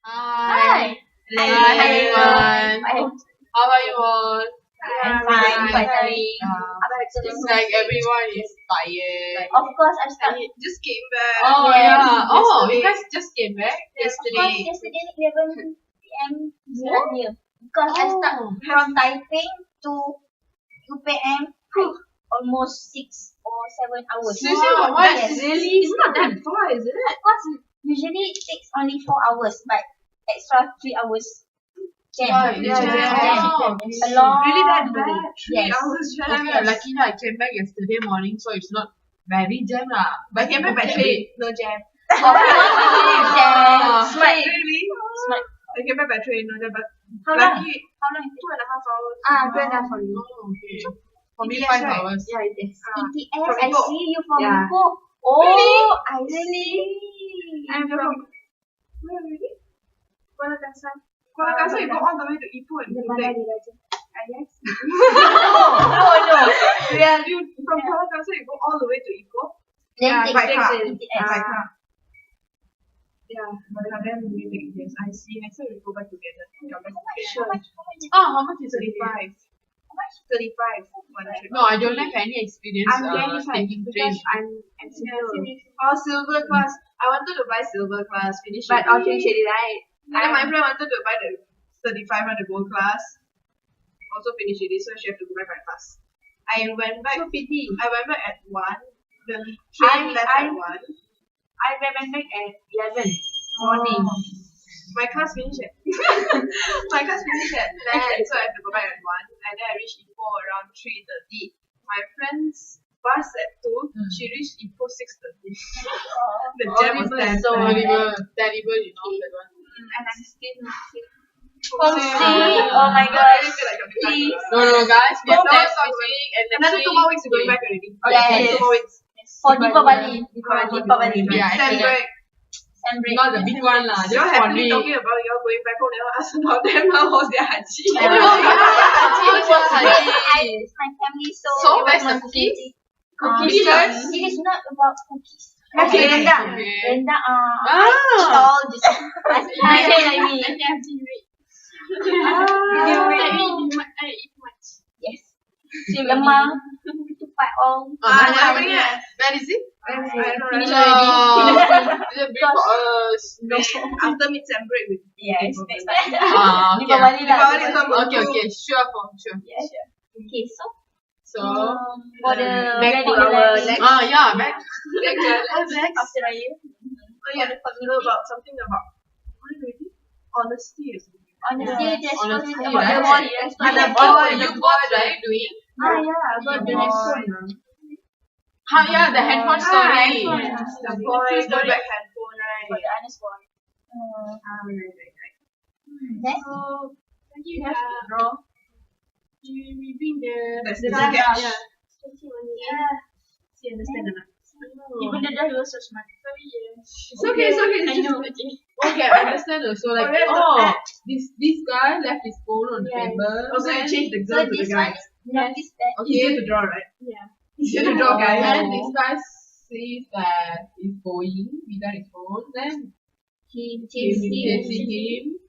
Hi. Hi everyone. Hi. How are you all? I'm fine, fine. finally. It's like everyone is tired. Of course, I'm stuck. Just came back. Oh Yes. yeah. Oh, you Yesterday. guys just came back Of course, yesterday. yesterday 11 p.m. here. Because I start from Taiping to UPM almost 6 or 7 hours. Seriously, Wow, what? Yes. Really? It's not that far, is it? Of course, usually it takes only 4 hours, but extra 3 hours. Why? Jam. Yeah, Jam. okay. A long Really that journey. bad? 3 Yes. hours Yeah, drive. yeah, lucky I came back yesterday morning, so it's not very jam lah. I came back by train. No jam. Jam. Smart. Really? Smart. I came back by train. No jam, but How long? lucky How long? 2.5 hours. Two and a half hours. Oh, okay. For me, Yes, 5 right? hours. Yeah, it is. ETS, From I Ipoh. see you from Yeah. Ipoh. Oh, Really? I see. I'm from where really? Kuala Kangsar. Kuala Kangsar, you go all the way to Ipoh and The come back. Bandar Diraja. Yes. No. Yeah, you from Kuala Kangsar, you go all the way to Ipoh. Then by take car. ETS. By car. Yeah, but then we take yes. I see. Next time we go back together. Come back together. Oh, how much is it? 35. 35 one trip. No, I don't have any experience I'm getting taking train. because I'm still silver class. I wanted to buy silver class, finish But it. I'll finish it, right? And then my friend wanted to buy the 3500 gold class. Also finish it, so she have to go back by bus. I went back. So pity. I went back at 1. The train left at 1. I went back at 11 morning. My class finished at my class finished at 10, so I have to go back at 1. And then I reached Ipoh around 3:30. My friend's bus at 2, she reached Ipoh 6:30. The jam was Horrible, that so bad. horrible, terrible, you know that one. And I'm still Homesick. Oh my gosh. Please. No, guys, we have No, next no, week and next another 2 week. more weeks to go back already. Yes. 2 more weeks. For Deepavali. Deepavali. Yeah, Sem actually, break. And break. not the big one lah. You all Just have one been week. talking about you all going back home, never ask about them. How was their haji? Oh, it was great. Haji. My family so So, it was where's the my cookies? Cookies. Cookies? It is not about cookies. Okay. Rendang. Okay. Rendang. Ah. All this. I mean. Yes. Lemang. Tupat all. Never bring it. Where is it? I don't Finish know. already. Is it big for us? After mid-sem break, we Yes. Next time. Okay. Deepavali lah. Deepavali is not Okay, sure. Yes. Okay, so So, for the back to wedding our life, next- yeah, back. after Raya. Oh yeah, about something about what is it? Honesty or something. Honestly, there's Honesty, something about the right? one. And the Oh, boy, you both right doing? yeah, about the next one. Yeah, the headphone story. The boy, the black handphone, For right? the honest one. Right. Next. So, You have to draw. We bring the that's the sketch. yeah. Yeah. You understand or not? Even the draw, he was so smart. It's okay. I know. Okay, I understand also. Like, Oh, we have to add. this guy left his phone on the table. Also, you change the So girl to the this guy. one, notice that. Easier to draw, right? Yeah. Easier to draw, guys. And this guy says that he's going without his phone. Then He chasing him.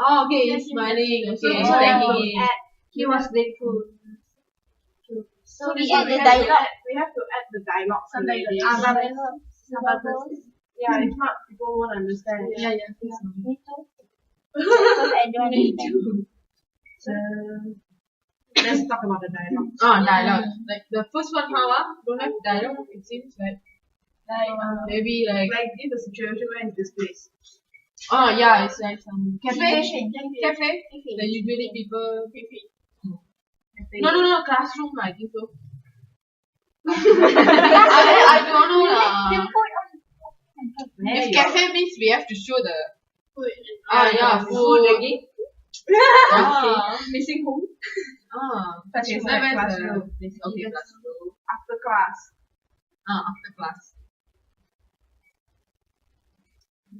Oh, okay, he's smiling. Okay, So he's we have thanking to him. add. He was grateful. So we add the dialogue. We have to add the dialogue. Sometimes already. Yeah, if not, people won't understand. Yeah. Me too. Because I don't understand. So, let's talk about the dialogue. Dialogue. Like the first one, how? Don't have dialogue. It seems like maybe like Like, give the situation where is this place. yeah, it's like some cafe. Situation. Cafe. The usually people. No, classroom. I think so. I don't know lah. If cafe means we have to show the Food. food lagi. Missing home. Okay, so Where's classroom. Okay, classroom. After class. After class.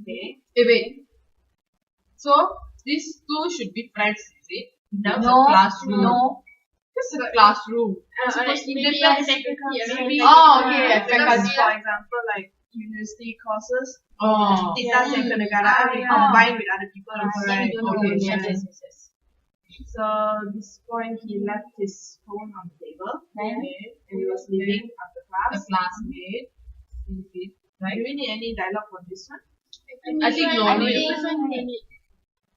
Okay. Wait. So these two should be friends, is it? That's No. a classroom. No. This is a classroom. Maybe Maybe. I take a Oh, okay. Because, Faculty. for example, like university courses. Oh. Titas and Kanagara, we combine with other people also, right? Okay, Yes. yes. So this point he left his phone on the table Then and he was leaving after A class. classmate. Right? Do we need any dialogue for this one? I think no I need. think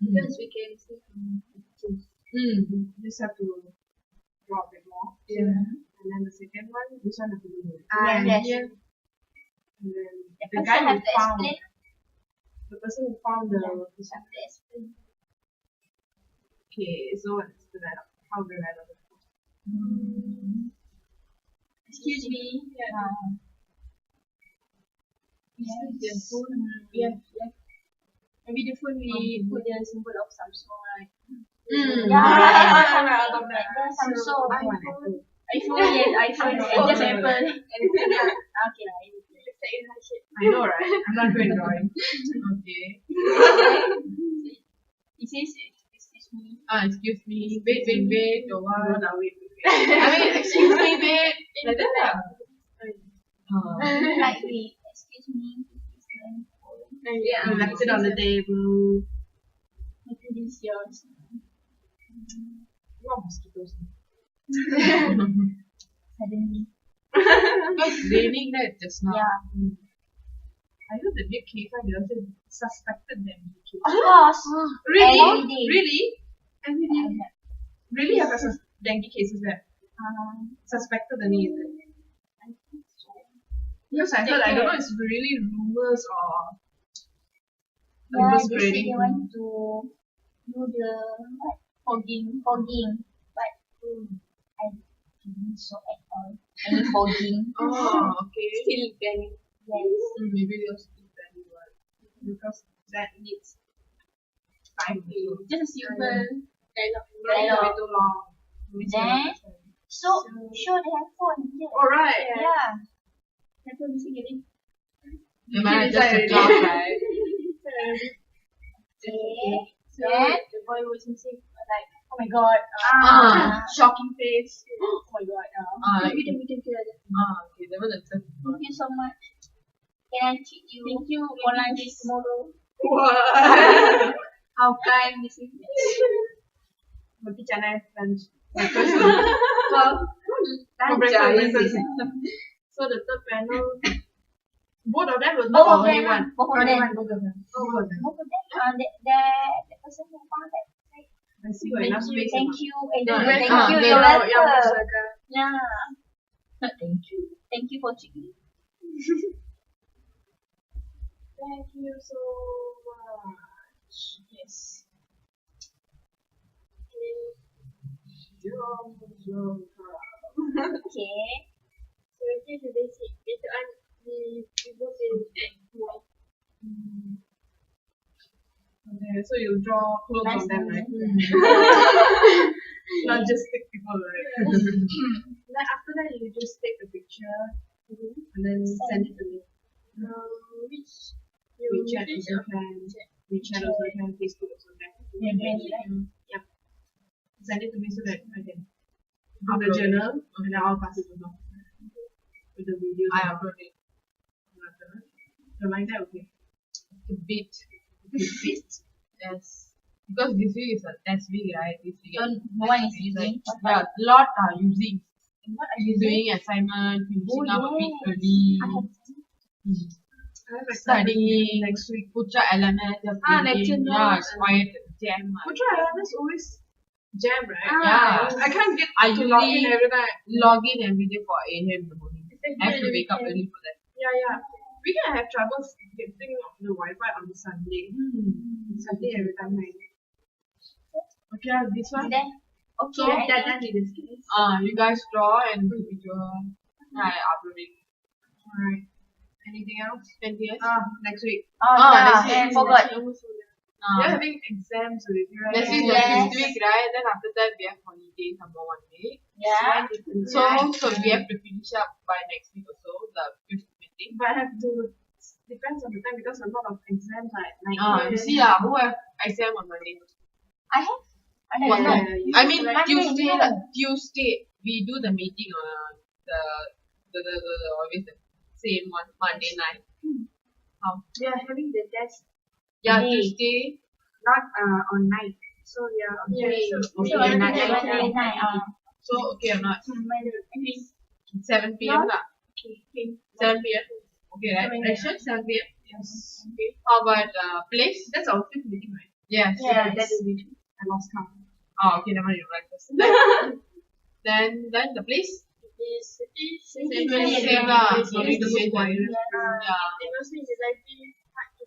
Because we can see from pictures. Just have to draw a bit more. Yeah. And then the second one, this one have to do it. yes. And then The the person guy who have to found explain. the person who found the Have to explain. okay, so what's the dialogue? How will I love it? Excuse me. Yes. The phone. Maybe the phone we put the symbol of Samsung, right? Yeah, Samsung. iPhone, yes, iPhone. And just Apple. Okay, I know, right? I'm not good at drawing. Okay. it says, excuse me. Excuse me. Wait. Or No, what? no, wait. I mean, excuse me, wait. Like that lah. Like we, excuse me. He left it on the table. Maybe this yours. What mosquitoes? Suddenly. Because raining that just now. Yeah. I heard the big case and they also suspected them. Of course. Really? Every day. Really? Every day? Really have a dengue cases there? Suspected the name. I think so. Because I heard, I don't know, it's really rumors or Yeah, rumors they say spreading. they want to do the what? Fogging, but I didn't so at all. Any fogging. Oh, okay. Still can. Yes. Maybe they'll still very well. Because that needs time. Just a simple dialogue. Not too long. Then, so show the handphone. Yeah. Alright. Yeah. Apple missing again. Man, just a class, right? Okay. So Then, the boy was missing. Like, oh my god. Shocking face. Oh my god. Like, We can clear that. okay, that was a tough thank you so much. Can I treat you? Thank you for lunch tomorrow. What? How kind this is. Roti canai lunch. So the third panel, both of them was Both not of only them. one. Both of them. Both of them. Both of them. The person who found that. Like, I see got enough space. thank you. Yeah, Thank yeah, you. yeah, You're welcome. Yeah. Yeah. Thank you. Thank you for checking. Thank you so much. Yes. You're Okay. So it is the basic. Later on, we both will add more. Okay, so you draw clothes Nice on them, right? name. Not just stick people, right? Then after that, you just take a picture and then send it to me. Which WeChat also can, WeChat also can, Facebook also can. Yep. Send it to me so that I can do the journal and then I'll pass it along with the videos. I upload it. You like that? Okay. A bit. Yes. Because this week is a test week, right? This week. No one is Like, using. yeah, lot are using. What are you doing? Doing assignment, finishing up a bit yes. early. I have I have Studying next week. Putra element. lecture Yeah, notes. it's quite jam. Putra Element's always jam, right? Yeah. I can't get I to log in usually every time. log in every day for 8 a.m. in the morning. I have to wake up early for that. Yeah. We can have trouble getting the Wi-Fi on Sunday. Sunday every time. Okay, this one. Then, So okay. that is this case. You guys draw and do visual. I upload it. Alright. Anything else? Anything else? Next week. next I week. forgot. We're having exams already, right? Next week Yes. is this week, right? Then after that we have holiday number 1 week. Yeah. So we have to finish up by next week or so, the 5th meeting. But I have to, depends on the time because a lot of exams are at night. You see who have exam on Monday? I have. I What don't know. time? I mean Monday, Tuesday, no. Tuesday we do the meeting on the always the same one Monday night. How? We are having the test Yeah, Today. Tuesday. not on night. So we are Okay. okay. Okay, So night. night. So okay or not? 7 p.m. Not- lah. Okay. 7 p.m. Okay, right? 7 Right, sure? 7 p.m. Yes. Okay. How about place? That's our fifth meeting, right? Yes. Yeah. That will be I lost count. Oh, okay, never mind. You write first. Then the place? Same lah. So we do same then.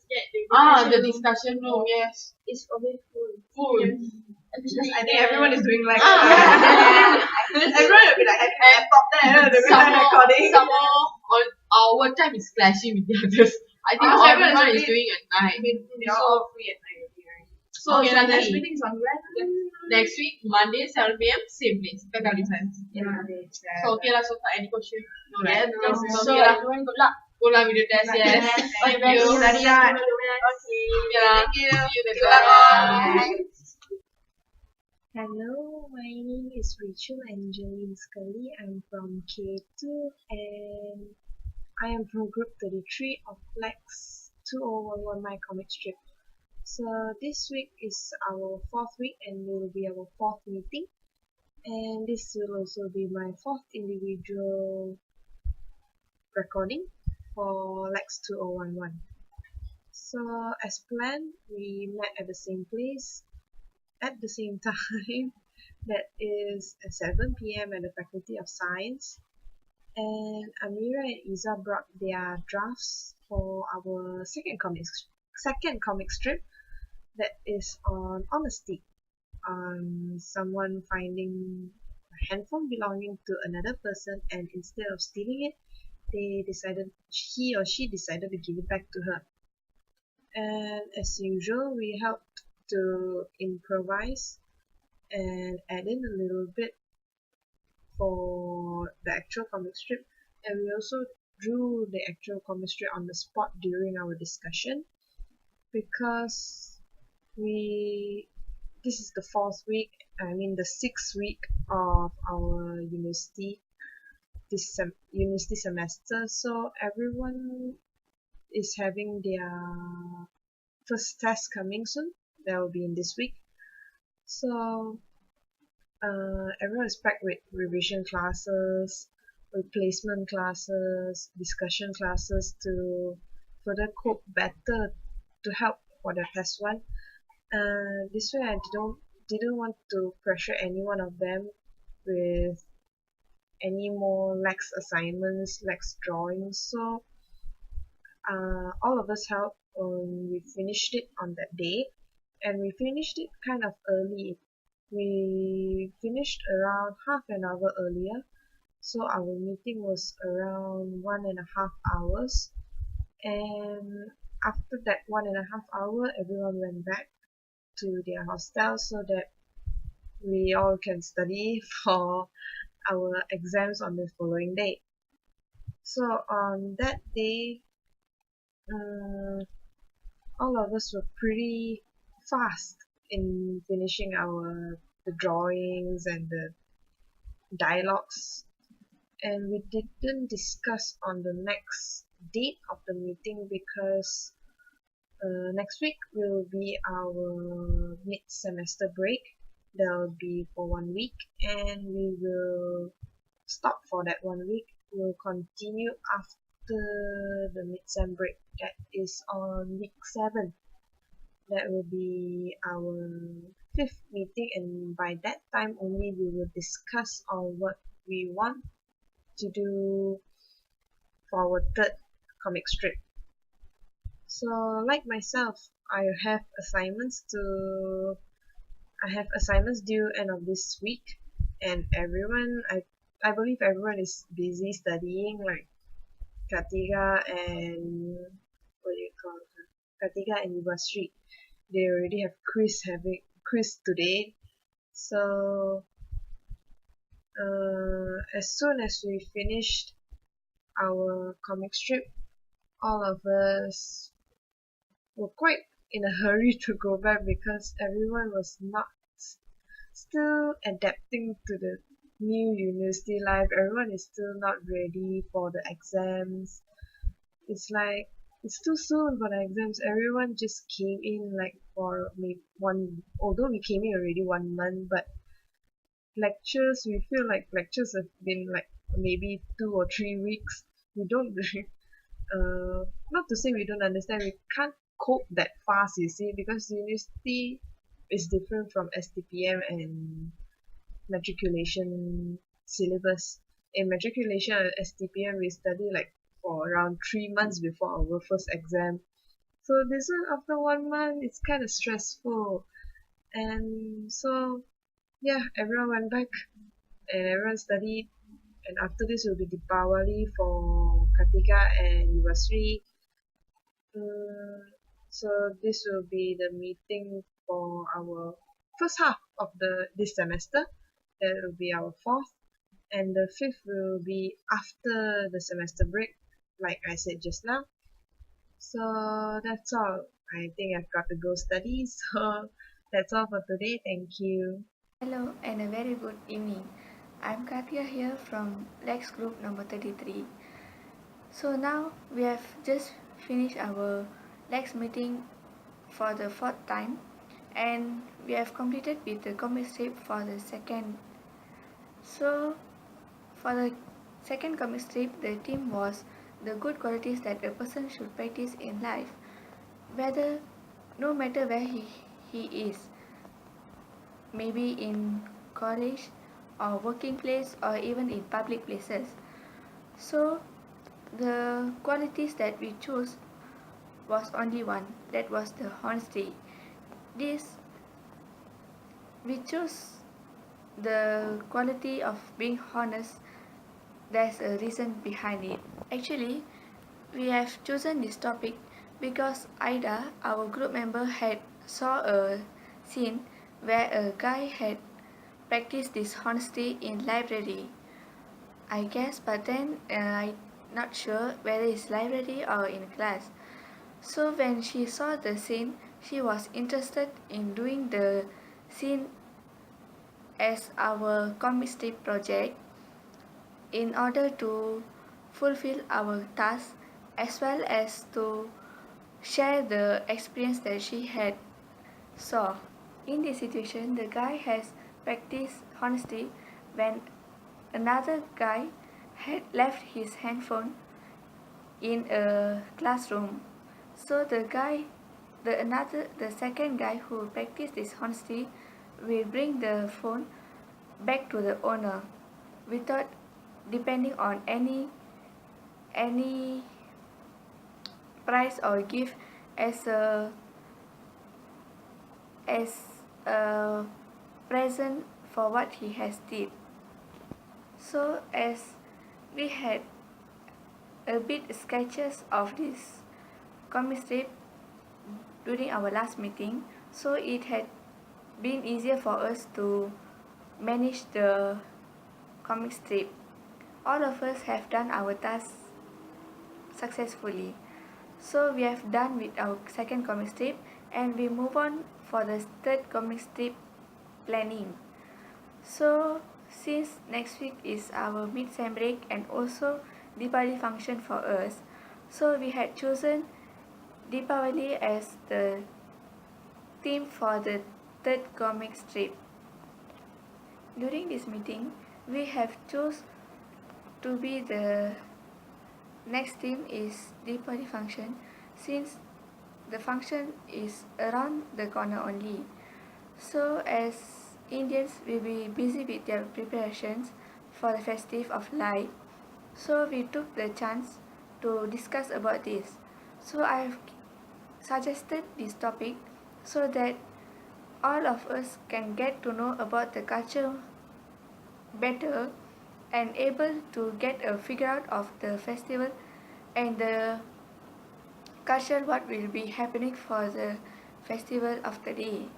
Yeah. The discussion room. Yes. It's always full. Full. I think everyone is doing like Ah. everyone will be like having a laptop there, they'll be Some like recording. more on our time is clashing with the others. I think Oh, so everyone is everyone is doing at night. They're all free at night, right? So Okay, shall the next we- meeting is on when? Next week, Monday, 7 p.m., same place. Kita dah decide. So okay lah, so tak any question? No, right? Yeah, no. So okay lah. everyone good luck. Go lah video test, yes. Thank you. Study hard. Okay lah. Thank you. See you then. Good luck all. Bye. Hello, my name is Rachel Angeline Scully. I'm from K2 and I am from Group 33 of LAX 2011 My Comic Strip. So this week is our fourth week and will be our fourth meeting. And this will also be my fourth individual recording for LAX 2011. So as planned, we met at the same place at the same time, that is at 7 p.m. at the Faculty of Science. And Amira and Isa brought their drafts for our second comic strip that is on honesty, on someone finding a handphone belonging to another person, and instead of stealing it, he or she decided to give it back to her. And as usual, we helped to improvise and add in a little bit for the actual comic strip, and we also drew the actual comic strip on the spot during our discussion, because this is the the sixth week of our university semester, so everyone is having their first test coming soon. That will be in this week. So everyone is packed with revision classes, replacement classes, discussion classes to further cope better to help for the test one. This way I didn't want to pressure any one of them with any more lax assignments, lax drawings. So all of us helped. We finished it on that day, and we finished it kind of early. We finished around half an hour earlier, so our meeting was around 1.5 hours. And after that 1.5 hour, everyone went back to their hostel so that we all can study for our exams on the following day. So on that day, all of us were pretty fast in finishing the drawings and the dialogues, and we didn't discuss on the next date of the meeting because next week will be our mid-semester break. That will be for 1 week, and we will stop for that 1 week. We'll continue after the mid-sem break, that is on week 7. That will be our 5th meeting, and by that time only we will discuss on what we want to do for our 3rd comic strip. So like myself, I have assignments due end of this week, and I believe everyone is busy studying, like Katiga and Katiga and Yubasri. They already have quiz today. So as soon as we finished our comic strip, all of us were quite in a hurry to go back because everyone was not still adapting to the new university life. Everyone is still not ready for the exams. It's like it's too soon for the exams. Everyone just came in like for maybe one, although we came in already 1 month, but lectures, we feel like lectures have been like maybe 2 or 3 weeks. We don't not to say we don't understand, we can't cope that fast, you see, because university is different from STPM and matriculation syllabus. In matriculation and STPM, we study like for around 3 months before our first exam. So this one after 1 month, it's kind of stressful. And so, yeah, everyone went back and everyone studied. And after this will be Deepavali for Katika and Yuvasri. So this will be the meeting for our first half of this semester. That will be our fourth, and the fifth will be after the semester break, like I said just now. So that's all. I think I've got to go study. So that's all for today. Thank you. Hello and a very good evening. I'm Katia here from LAX group number 33. So now we have just finished our LAX meeting for the fourth time and we have completed with the comic strip for the second. So for the second comic strip, the theme was the good qualities that a person should practice in life, whether no matter where he is, maybe in college or working place or even in public places. So the qualities that we chose was only one, that was the honesty. This we chose the quality of being honest. There's a reason behind it. Actually, we have chosen this topic because Ida, our group member, had saw a scene where a guy had practiced this honesty in library, I guess, but then I'm not sure whether it's library or in class. So when she saw the scene, she was interested in doing the scene as our comic strip project in order to fulfill our task as well as to share the experience that she had saw. In this situation, the guy has practiced honesty when another guy had left his handphone in a classroom. So the second guy who practiced this honesty will bring the phone back to the owner without depending on any price or gift as a as a present for what he has did. So as we had a bit sketches of this comic strip during our last meeting, so it had been easier for us to manage the comic strip. All of us have done our task successfully. So we have done with our second comic strip and we move on for the third comic strip planning. So since next week is our mid-sem break and also Deepavali function for us, so we had chosen Deepavali as the theme for the third comic strip. During this meeting, we have chose to be the next theme is Deepavali function since the function is around the corner only. So as Indians will be busy with their preparations for the festive of light, so we took the chance to discuss about this. So I have suggested this topic so that all of us can get to know about the culture better and able to get a figure out of the festival and the culture what will be happening for the festival of the day.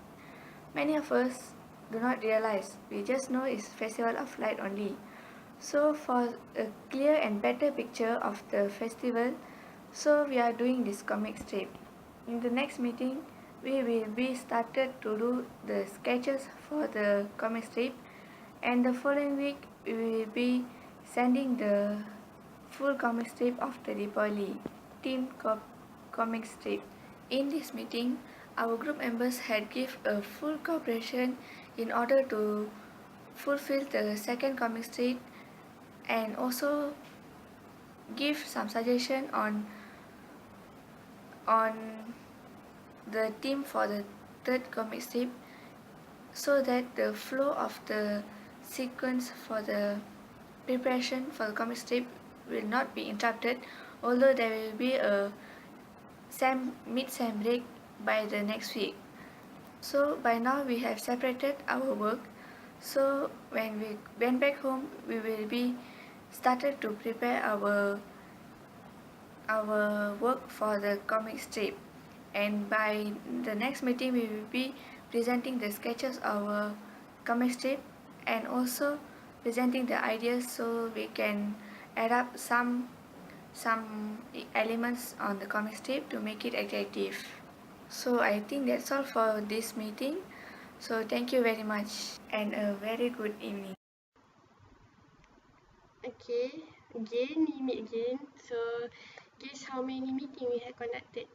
Many of us do not realize, we just know it's festival of light only. So for a clear and better picture of the festival, so we are doing this comic strip. In the next meeting, we will be started to do the sketches for the comic strip and the following week we will be sending the full comic strip of the Deepavali team comic strip. In this meeting, our group members had give a full cooperation in order to fulfill the second comic strip and also give some suggestion on the theme for the third comic strip so that the flow of the sequence for the preparation for the comic strip will not be interrupted, although there will be a mid-sem break by the next week. So by now we have separated our work. So when we went back home, we will be started to prepare our work for the comic strip. And by the next meeting, we will be presenting the sketches of our comic strip and also presenting the ideas so we can add up some elements on the comic strip to make it attractive. So I think that's all for this meeting. So thank you very much and a very good evening. Okay, again we meet again. So guess how many meetings we had conducted?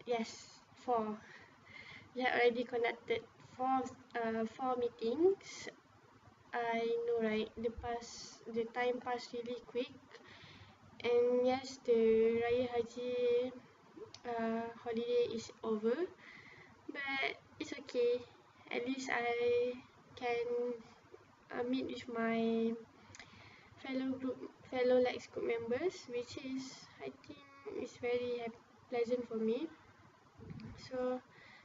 Yes, 4. We had already conducted four meetings. I know, right? The time passed really quick. And yes, the Raya Haji holiday is over, but it's okay. At least I can meet with my fellow LAX group members, which is I think is very pleasant for me. So,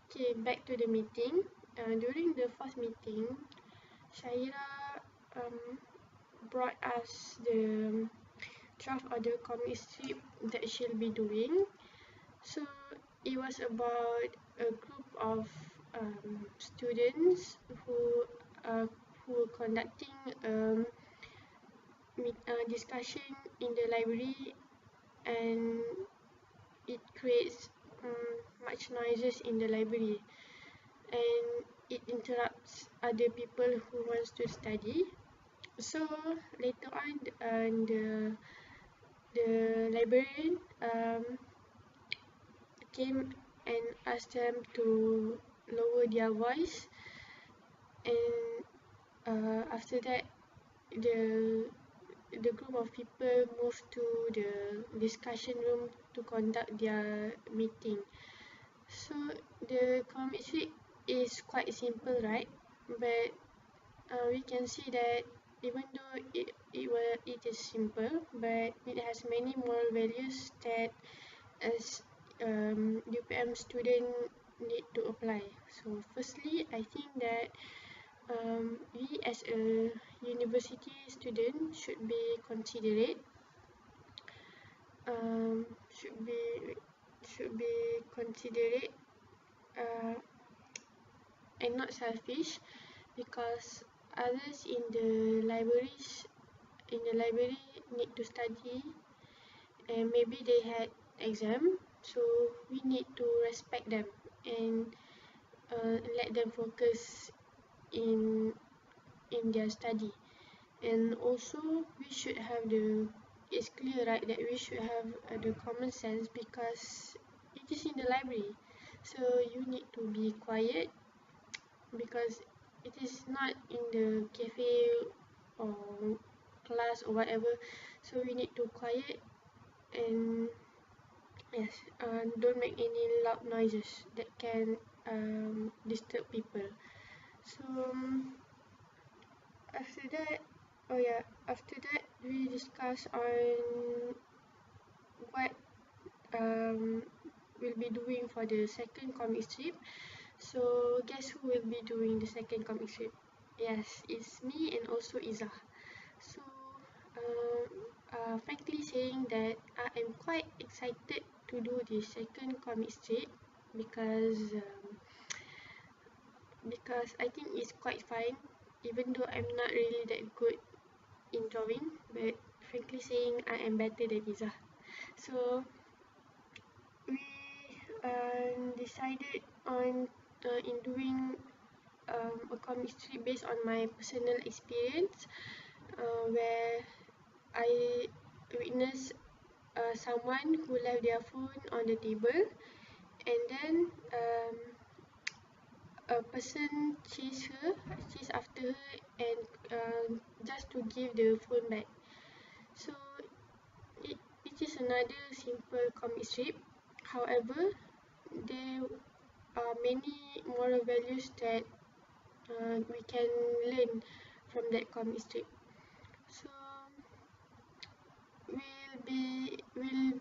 okay, back to the meeting. During the first meeting, Shaira brought us the draft order comic strip that she'll be doing. So it was about a group of students uh, who were conducting discussion in the library, and it creates much noises in the library, and it interrupts other people who wants to study. So later on, the librarian came and asked them to lower their voice, and after that the the group of people moved to the discussion room to conduct their meeting. So the comic strip is quite simple, right? But we can see that even though it is simple, but it has many moral values that as UPM student need to apply. So firstly, I think that we as a university student should be considerate, um, should be should be considerate uh, and not selfish, because others in the library need to study, and maybe they had exam, so we need to respect them and let them focus in their study. And also we should have it's clear, right, that we should have the common sense, because it is in the library, so you need to be quiet, because it is not in the cafe or class or whatever, so we need to quiet. And yes, don't make any loud noises that can disturb people. So after that, oh yeah, after that we discuss on what um we'll be doing for the second comic strip. So guess who will be doing the second comic strip? Yes, it's me and also Iza. So frankly saying that I am quite excited to do the second comic strip, because I think it's quite fine, even though I'm not really that good in drawing, but frankly saying I am better than Iza. So we decided on in doing a comic strip based on my personal experience, where I witnessed someone who left their phone on the table, and then a person chase after her, and just to give the phone back. So it is another simple comic strip. However, there are many moral values that we can learn from that comic strip. So we'll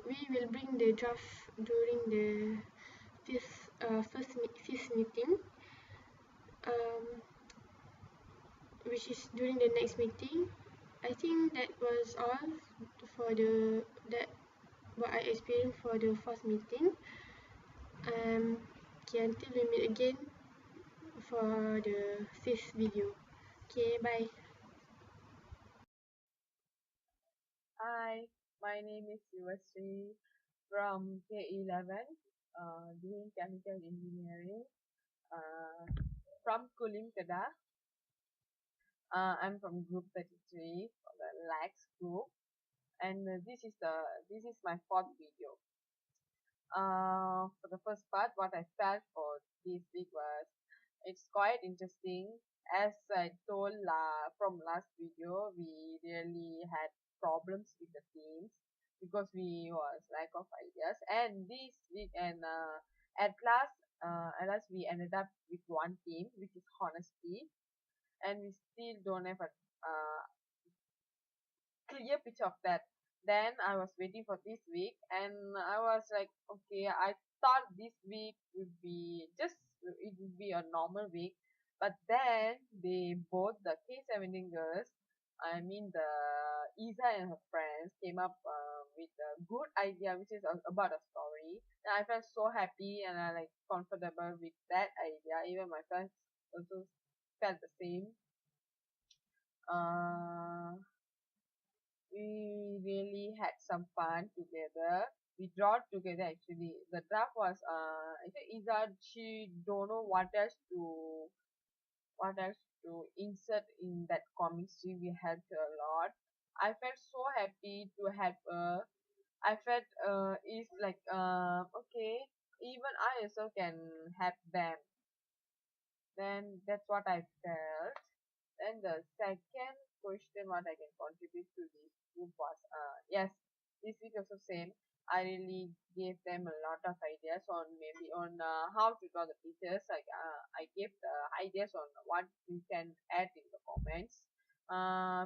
we will bring the draft during the fifth meeting, um, which is during the next meeting. I think that was all for the that what I experienced for the first meeting. Okay, until we meet again for the fifth video. Okay, bye. Hi, my name is Sivasri from K11, doing chemical engineering uh, from Kulim, Kedah. I'm from group 33 for the LAX group, and this is my fourth video. For the first part, what I felt for this week was it's quite interesting. As I told from last video, we really had problems with the teams because we was lack of ideas. And this week, and at last we ended up with one team, which is honesty, and we still don't have a clear picture of that. Then I was waiting for this week, and I was like, okay, I thought this week would be just it would be a normal week, but then they both the K17 girls, I mean the Isa and her friends came up with a good idea, which is about a story. And I felt so happy and I like comfortable with that idea. Even my friends also felt the same. Uh, we really had some fun together. We drawed together actually. The draft was I think Iza she don't know what else to insert in that comic strip. We helped her a lot. I felt so happy to help her. I felt it's like okay, even I also can help them. Then that's what I felt. Then the second question what I can contribute to this group was yes, this week also same. I really gave them a lot of ideas on maybe on how to draw the pictures. Like I gave the ideas on what we can add in the comments.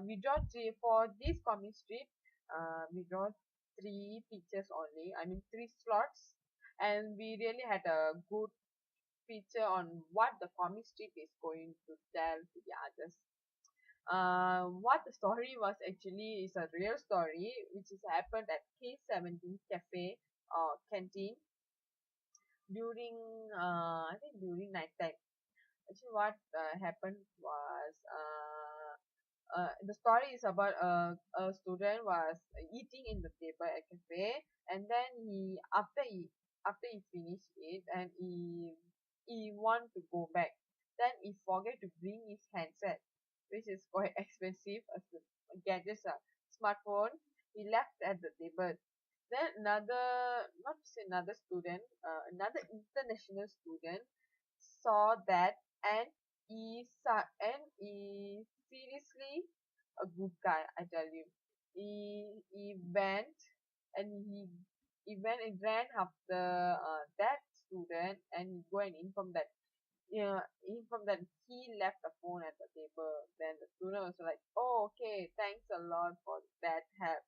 We draw three for this comic strip. We draw three pictures only. I mean three slots, and we really had a good picture on what the comic strip is going to tell to the others. What the story was actually is a real story which is happened at K17 cafe or canteen during I think during night time. Actually what happened was the story is about a student was eating in the table at cafe, and then after he finished it and he want to go back, then he forget to bring his handset, which is quite expensive as a gadget, a smartphone. He left at the table. Then another, not to say another student, another international student saw that, and he seriously a good guy, I tell you. He went and he went and ran after that student and he go and inform that, yeah, inform that he left the phone at the table. Then the student was like, oh okay, thanks a lot for that help.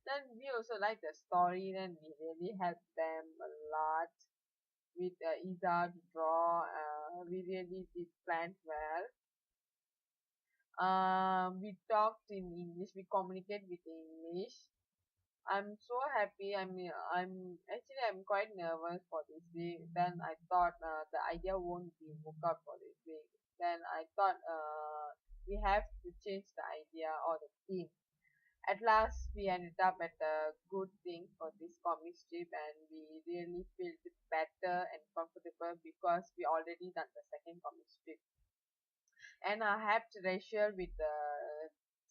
Then we also like the story, then we really helped them a lot with Isa to draw. We really did plan well. We talked in English. We communicate with English. I'm so happy. I'm quite nervous for this week. Then I thought the idea won't be work out for this week. Then I thought we have to change the idea or the theme. At last, we ended up at a good thing for this comic strip, and we really feel better and comfortable because we already done the second comic strip. And I have to reassure with the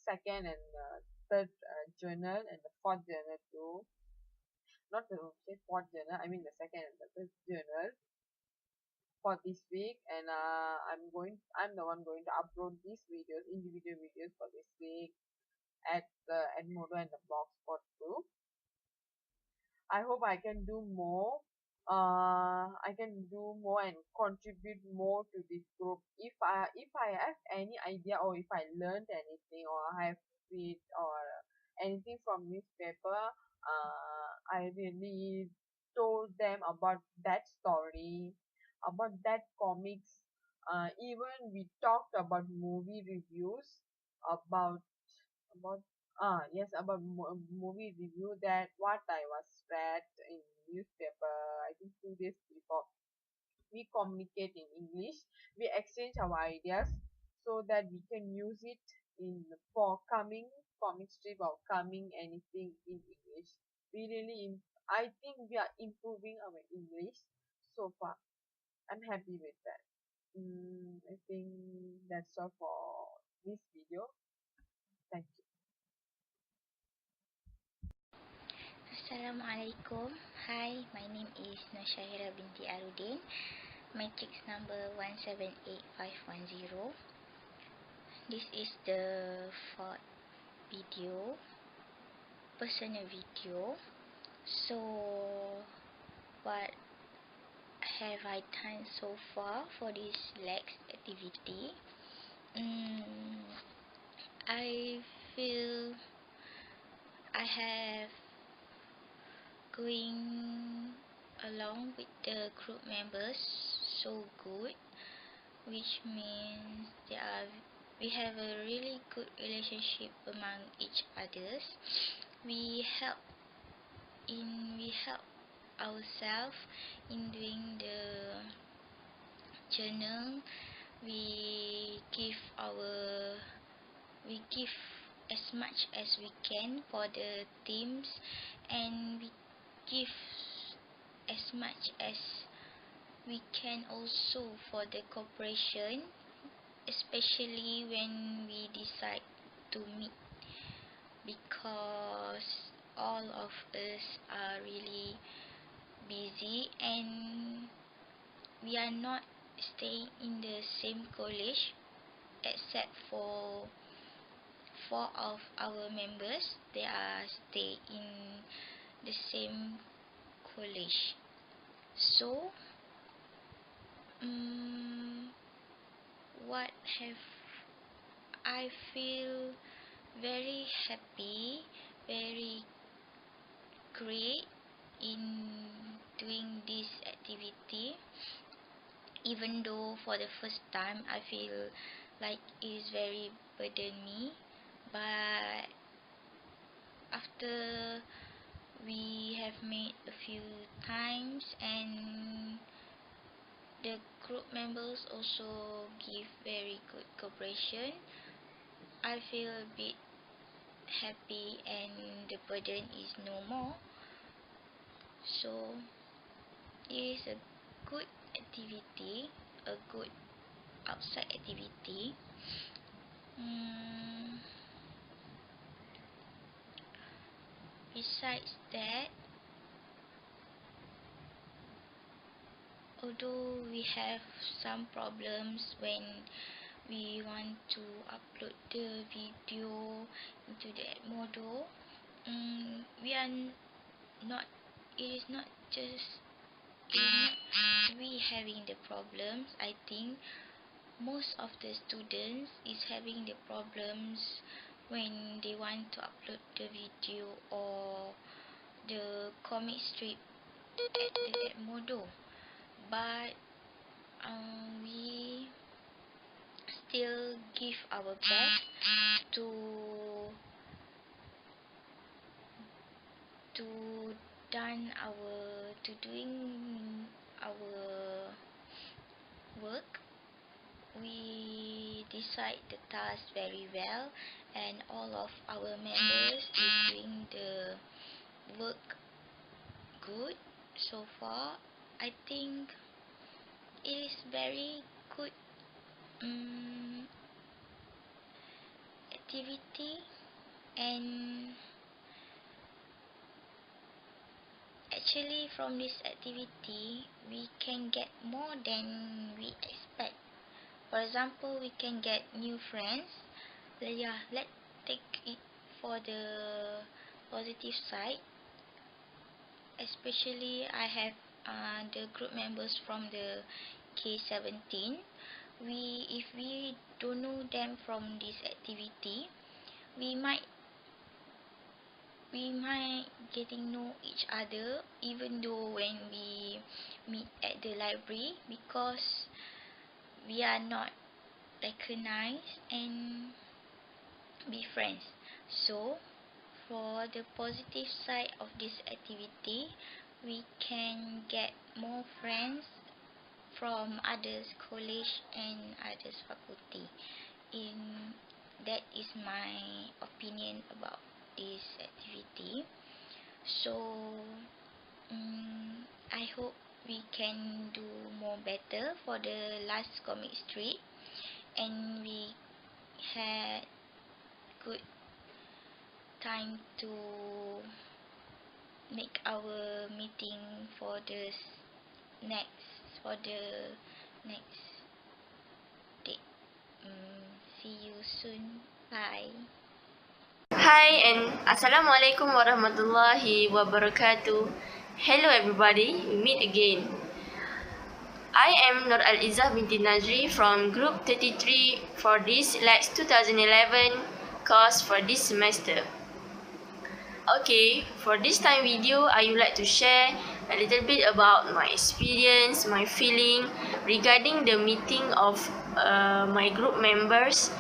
second and third journal and the fourth journal too. Not the say fourth journal, I mean the second and the fifth journal for this week. And I'm the one going to upload these videos, individual videos for this week at the Edmodo and the Blogspot too. I hope I can do more. I can do more and contribute more to this group. If I have any idea, or if I learned anything, or I have read or anything from newspaper, I really told them about that story, about that comics. Even we talked about movie reviews, about about yes, about movie review, that what I was read in newspaper, I think 2 days before. We communicate in English, we exchange our ideas so that we can use it in for coming comic strip or coming anything in English. We really I think we are improving our English so far. I'm happy with that. I think that's all for this video. Thank you. Assalamualaikum. Hi, my name is Nushahira binti Arudin. Matrix number 178510. This is the fourth video, personal video. So, what have I done so far for this LAX activity? I feel I have going along with the group members so good, which means we have a really good relationship among each others. We help ourselves in doing the journal. We give as much as we can for the teams, and we give as much as we can also for the cooperation, especially when we decide to meet, because all of us are really busy and we are not staying in the same college, except for 4 of our members. They are stay in the same college. So what have I feel very happy, very great in doing this activity, even though for the first time I feel like it is very burden me, but after we have made a few times and the group members also give very good cooperation, I feel a bit happy and the burden is no more. So it is a good activity, a good outside activity. Besides that, although we have some problems when we want to upload the video into the Edmodo, we are not, it is not just we having the problems. I think most of the students is having the problems when they want to upload the video or the comic strip at the Edmodo, but we still give our best to doing our work. We decide the task very well, and all of our members is doing the work good so far. I think it is very good activity, and actually from this activity we can get more than we expect. For example, we can get new friends. Yeah, let's take it for the positive side. Especially I have the group members from the K17. If we don't know them from this activity, we might getting know each other, even though when we meet at the library, because we are not recognized and be friends. So for the positive side of this activity, we can get more friends from others college and others faculty. In That is my opinion about this activity. So I hope we can do more better for the last comic strip, and we had good time to make our meeting for the next date. See you soon. Bye. Hi and Assalamualaikum warahmatullahi wabarakatuh. Hello everybody, we meet again. I am Nur Al-Izzah binti Nazri from Group 33 for this LAX 2011 course for this semester. Okay, for this time video, I would like to share a little bit about my experience, my feeling regarding the meeting of my group members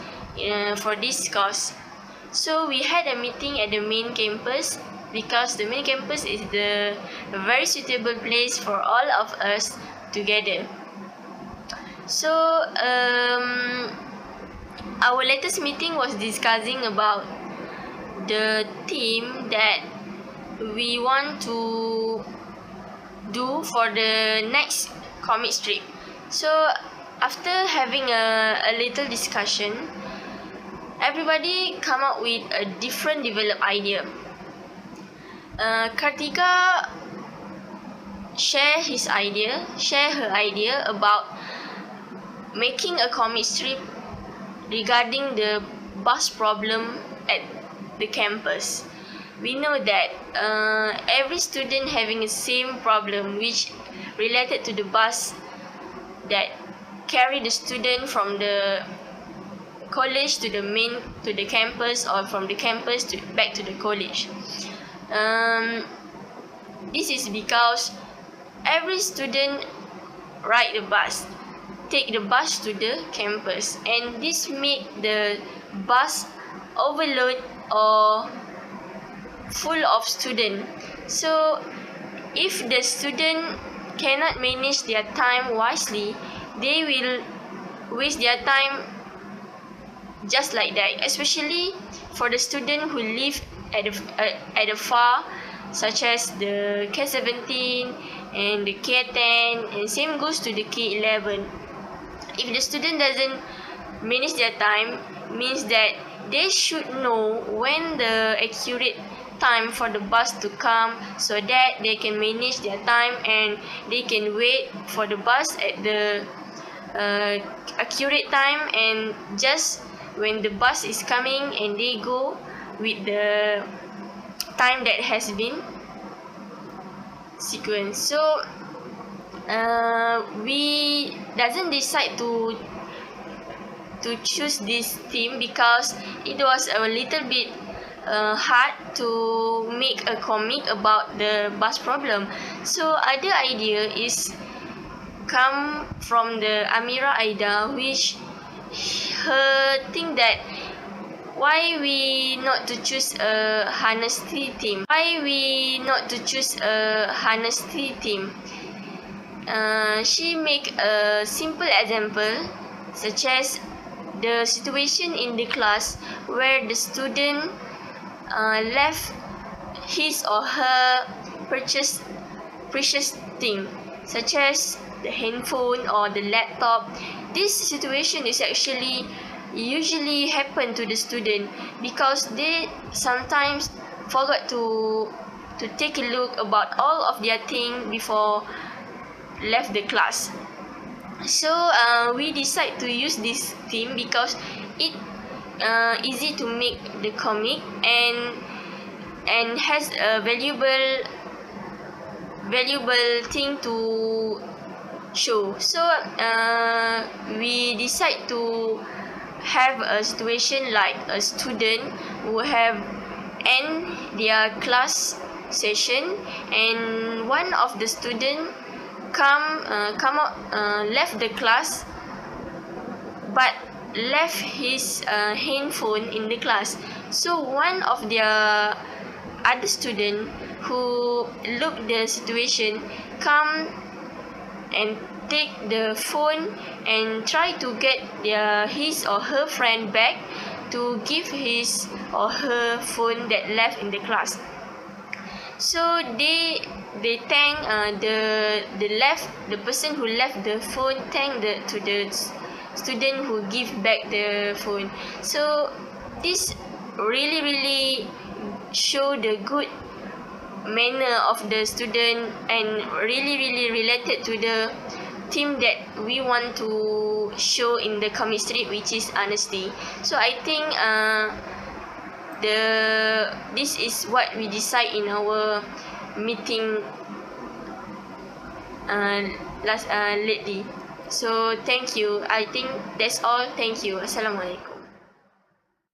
for this course. So we had a meeting at the main campus because the main campus is the very suitable place for all of us together. So our latest meeting was discussing about the theme that we want to do for the next comic strip. So after having a little discussion, everybody come up with a different developed idea. Kartika share her idea about making a comic strip regarding the bus problem at the campus. We know that every student having the same problem which related to the bus that carry the student from the college to the campus, or from the campus to back to the college. This is because every student ride the bus, take the bus to the campus, and this make the bus overload or full of student. So if the student cannot manage their time wisely, they will waste their time just like that, especially for the student who live at a far, such as the K17 and the K10, and same goes to the K11. If the student doesn't manage their time, means that they should know when the accurate time for the bus to come, so that they can manage their time and they can wait for the bus at the accurate time, and just when the bus is coming, and they go with the time that has been sequenced. So we doesn't decide to choose this theme because it was a little bit hard to make a comic about the bus problem. So other idea is come from the Amira Aida, which her think that why we not to choose a honesty theme. She make a simple example, such as the situation in the class where the student left his or her precious thing, such as the handphone or the laptop. This situation is actually usually happen to the student because they sometimes forgot to take a look about all of their thing before left the class. So we decide to use this theme because it easy to make the comic and has a valuable thing to show. So we decide to have a situation like a student who have end their class session and one of the student come out left the class but left his handphone in the class. So one of their other student who look the situation come and take the phone and try to get his or her friend back to give his or her phone that left in the class. So they thank the person who left the phone thank to the student who give back the phone. So this really show the good manner of the student and really related to the theme that we want to show in the comic strip, which is honesty. So I think this is what we decide in our meeting lately. So thank you. I think that's all. Thank you. Assalamualaikum.